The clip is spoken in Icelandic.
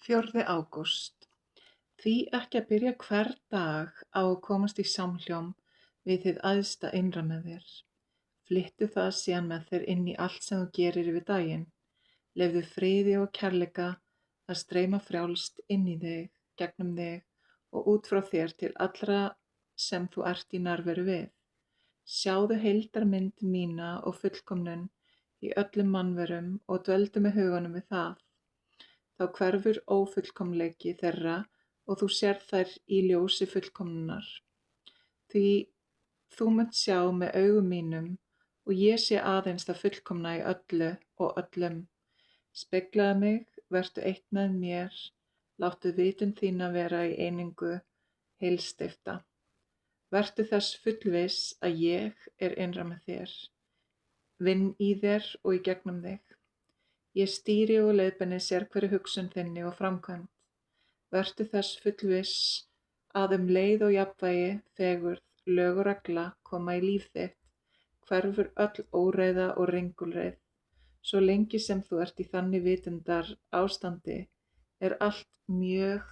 4. ágúst. Því ekki að byrja hvern dag á að komast í samhljóm við hið æðsta innra með þér. Flyttu það síðan með þér inn í allt sem þú gerir yfir daginn. Leyfðu friði og kærleika að streyma frjálst inn í þig, gegnum þig og út frá þér til allra sem þú ert í nærveru við. Sjáðu heildarmynd mína og fullkomnun í öllum mannverum og dveldu með huganum við það. Þá hverfur ófullkomleiki þeirra og þú sérð þær í ljósi fullkomnunar. Því þú munt sjá með augum mínum og ég sé aðeins það fullkomna í öllu og öllum. Speglaðu mig, vertu eitt með mér, láttu vitund þína vera í einingu heilsteypta. Vertu þess fullviss að ég er innra með þér, vinn í þér og í gegnum þig. Ég stýri og leiðbeini sérhverri hugsun þinni og framkvæmd. Vertu þess fullviss að leið og jafnvægi, fegurð, lög og regla koma í líf þitt, hverfur öll óreiða og ringulreið. Svo lengi sem þú ert í þannig vitundar ástandi er allt mjög